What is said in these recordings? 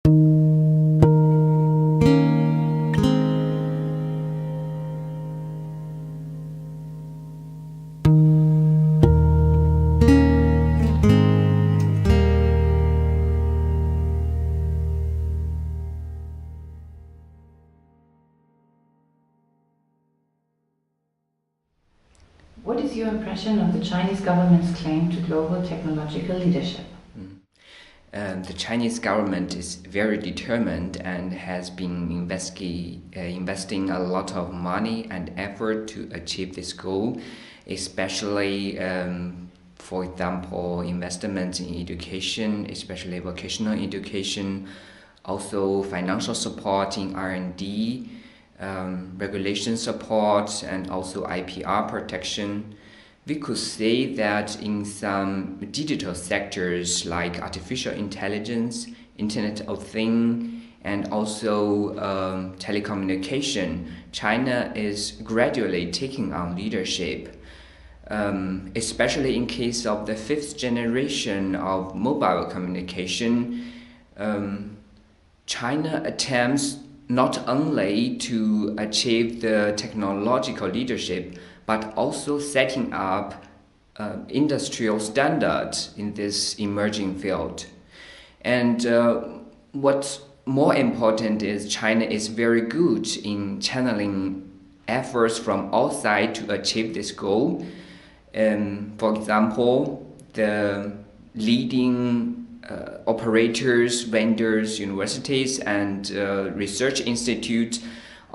What is your impression of the Chinese government's claim to global technological leadership? The Chinese government is very determined and has been investing a lot of money and effort to achieve this goal, especially, for example, investments in education, especially vocational education, also financial support in R&D, regulation support, and also IPR protection. We could say that in some digital sectors like artificial intelligence, Internet of Things, and also telecommunication, China is gradually taking on leadership, especially in case of the fifth generation of mobile communication. China attempts not only to achieve the technological leadership, but also setting up industrial standards in this emerging field. And what's more important is China is very good in channeling efforts from all sides to achieve this goal. For example, the leading operators, vendors, universities, and research institutes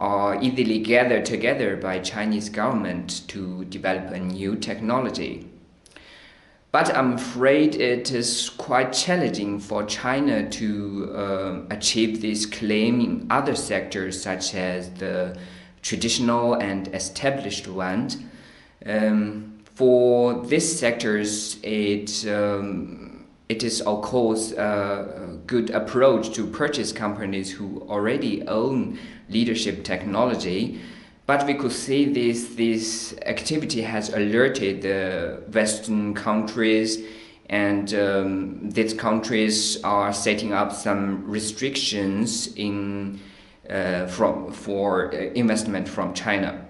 are easily gathered together by Chinese government to develop a new technology. But I'm afraid it is quite challenging for China to achieve this claim in other sectors such as the traditional and established ones. For these sectors, it is of course a good approach to purchase companies who already own leadership technology, but we could see this activity has alerted the Western countries, and these countries are setting up some restrictions for investment from China.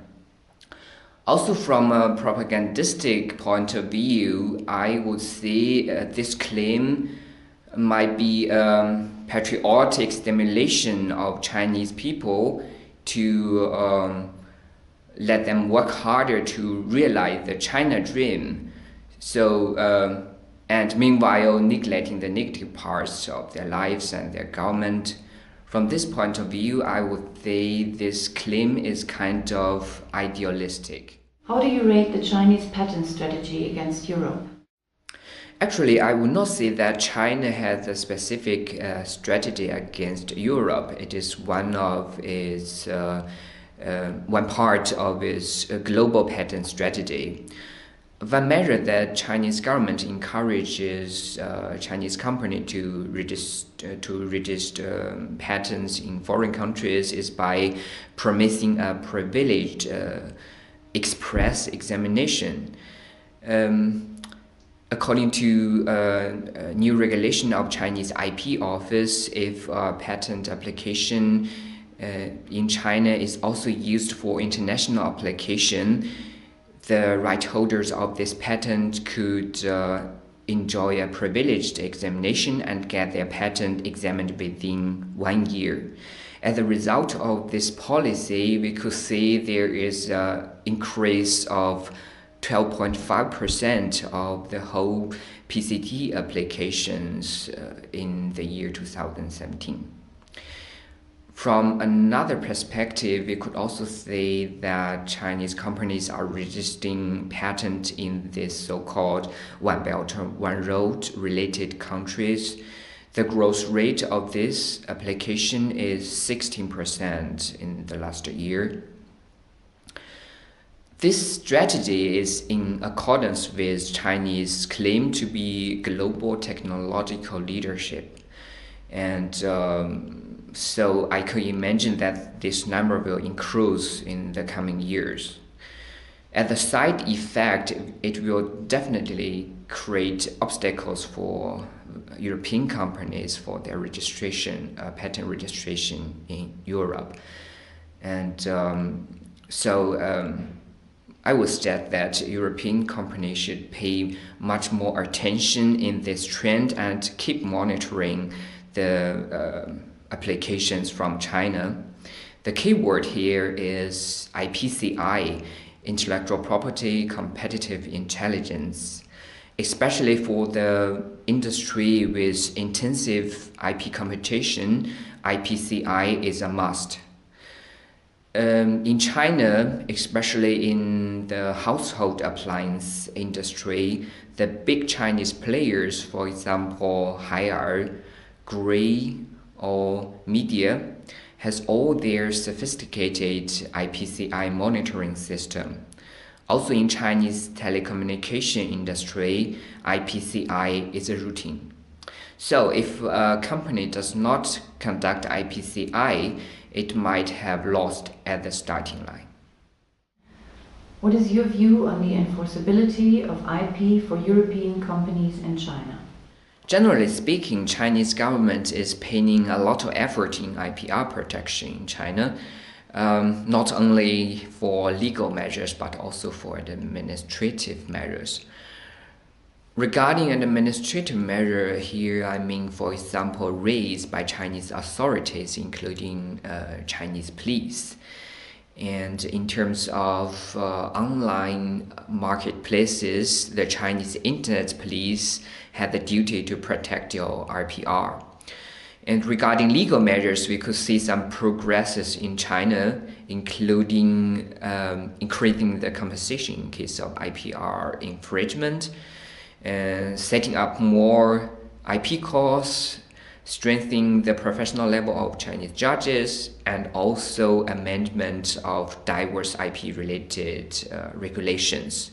Also, from a propagandistic point of view, I would say this claim might be patriotic stimulation of Chinese people to let them work harder to realize the China dream. And meanwhile neglecting the negative parts of their lives and their government. From this point of view, I would say this claim is kind of idealistic. How do you rate the Chinese patent strategy against Europe? Actually, I would not say that China has a specific strategy against Europe. It is one part of its global patent strategy. One measure that Chinese government encourages Chinese company to register patents in foreign countries is by promising a privileged express examination. According to a new regulation of Chinese IP office, if a patent application in China is also used for international application, the right holders of this patent could enjoy a privileged examination and get their patent examined within 1 year. As a result of this policy, we could see there is an increase of 12.5% of the whole PCT applications in the year 2017. From another perspective, we could also say that Chinese companies are registering patents in this so-called One Belt, One Road related countries. The growth rate of this application is 16% in the last year. This strategy is in accordance with Chinese claim to be global technological leadership. And so I could imagine that this number will increase in the coming years. As a side effect, it will definitely create obstacles for European companies for their registration, patent registration in Europe. And I would state that European companies should pay much more attention in this trend and keep monitoring the applications from China. The key word here is IPCI, Intellectual Property Competitive Intelligence. Especially for the industry with intensive IP competition, IPCI is a must. In China, especially in the household appliance industry, the big Chinese players, for example, Haier, Grey, or Media, has all their sophisticated IPCI monitoring system. Also in Chinese telecommunication industry, IPCI is a routine. So if a company does not conduct IPCI, it might have lost at the starting line. What is your view on the enforceability of IP for European companies in China? Generally speaking, Chinese government is paying a lot of effort in IPR protection in China, not only for legal measures but also for administrative measures. Regarding an administrative measure here, I mean, for example, raised by Chinese authorities, including Chinese police. And in terms of online marketplaces, the Chinese internet police had the duty to protect your RPR. And regarding legal measures, we could see some progresses in China, including increasing the compensation in case of IPR infringement, and setting up more IP courts, strengthening the professional level of Chinese judges, and also amendment of diverse IP-related regulations.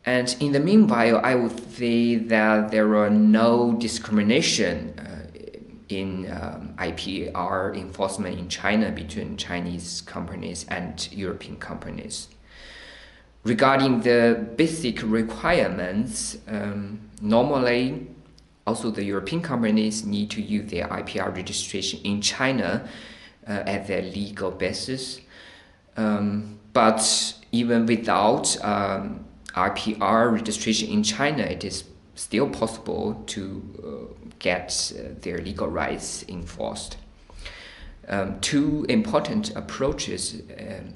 And in the meanwhile, I would say that there are no discrimination in IPR enforcement in China between Chinese companies and European companies. Regarding the basic requirements, normally also the European companies need to use their IPR registration in China at their legal basis. But even without IPR registration in China, it is still possible to get their legal rights enforced. Two important approaches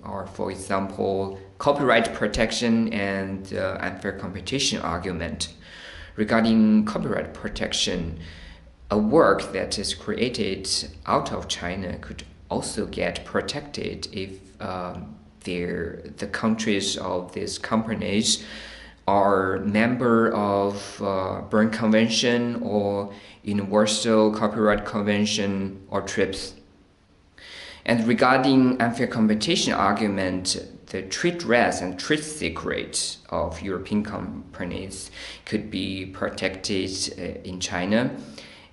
are, for example, copyright protection and unfair competition argument. Regarding copyright protection, a work that is created out of China could also get protected if the countries of these companies are member of Berne Convention or Universal Copyright Convention or TRIPS. And regarding unfair competition argument, the trade dress and trade secrets of European companies could be protected in China.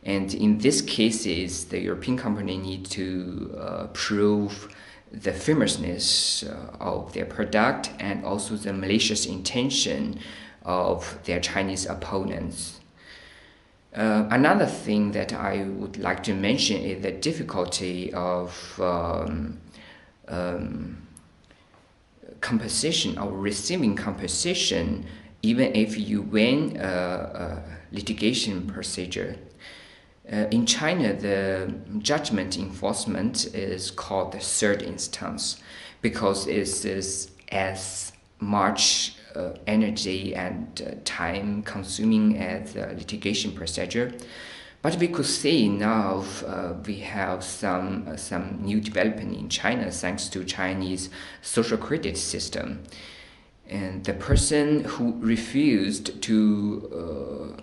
And in these cases, the European company need to prove the famousness of their product and also the malicious intention of their Chinese opponents. Another thing that I would like to mention is the difficulty of compensation or receiving compensation even if you win a litigation procedure. In China, the judgment enforcement is called the third instance because it is as much energy and time consuming as the litigation procedure. But we could see now we have some new development in China thanks to Chinese social credit system. And the person who refused to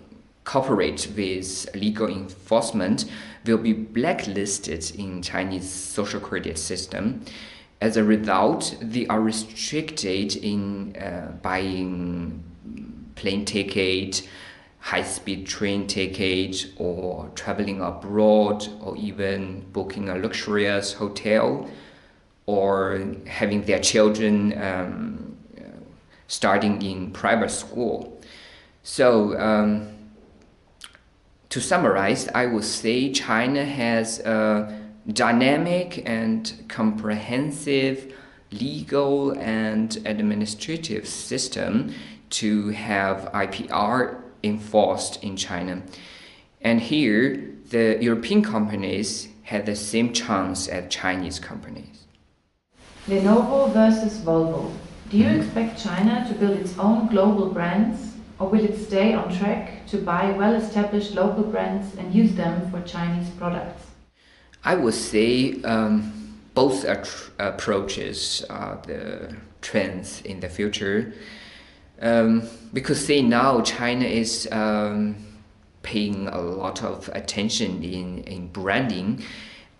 cooperate with legal enforcement will be blacklisted in Chinese social credit system. As a result, they are restricted in buying plane ticket, high-speed train ticket, or traveling abroad, or even booking a luxurious hotel, or having their children starting in private school. So to summarize, I would say China has a dynamic and comprehensive legal and administrative system to have IPR enforced in China. And here, the European companies had the same chance as Chinese companies. Lenovo versus Volvo. Do you expect China to build its own global brands, or will it stay on track to buy well-established local brands and use them for Chinese products? I would say both approaches are the trends in the future. Because say now China is paying a lot of attention in branding.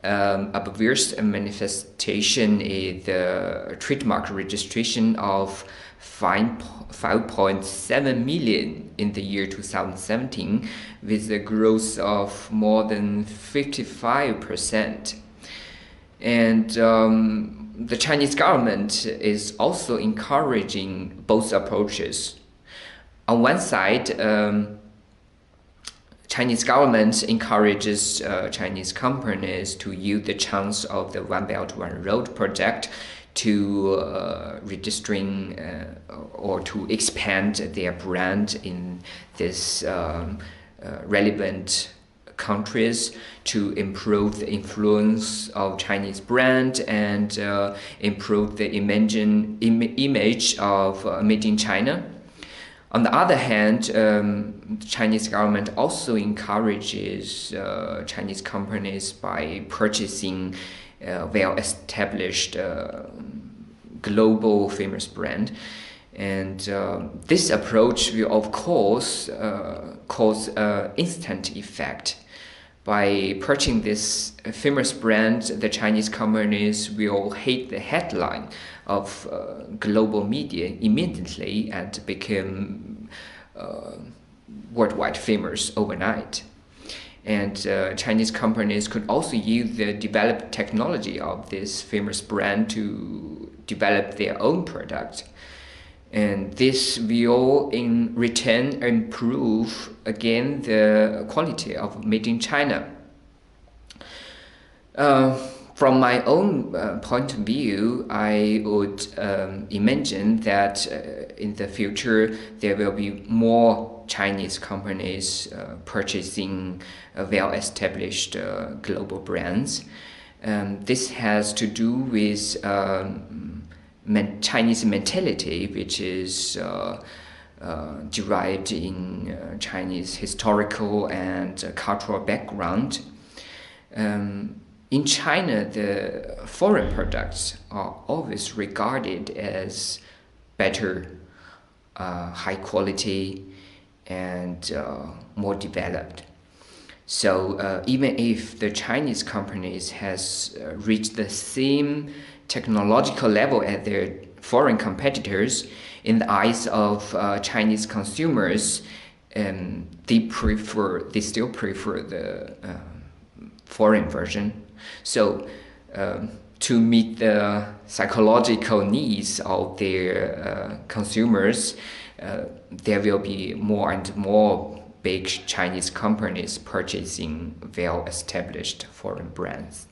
A obvious manifestation is the trademark registration of 5.7 million in the year 2017, with a growth of more than 55%. And the Chinese government is also encouraging both approaches. On one side, Chinese government encourages Chinese companies to use the chance of the One Belt One Road project to registering or to expand their brand in this relevant countries, to improve the influence of Chinese brand and improve the image of made in China. On the other hand, the Chinese government also encourages Chinese companies by purchasing well-established global famous brand. And this approach will, of course, cause an instant effect. By purchasing this famous brand, the Chinese companies will hit the headline of global media immediately and become worldwide famous overnight. And Chinese companies could also use the developed technology of this famous brand to develop their own product. And this will in return improve again the quality of made in China. From my own point of view, I would imagine that in the future there will be more Chinese companies purchasing well-established global brands. This has to do with Chinese mentality, which is derived in Chinese historical and cultural background. In China, the foreign products are always regarded as better, high quality, and more developed. So even if the Chinese companies has reached the same technological level as their foreign competitors, in the eyes of Chinese consumers, they still prefer the foreign version. So to meet the psychological needs of their consumers, there will be more and more big Chinese companies purchasing well-established foreign brands.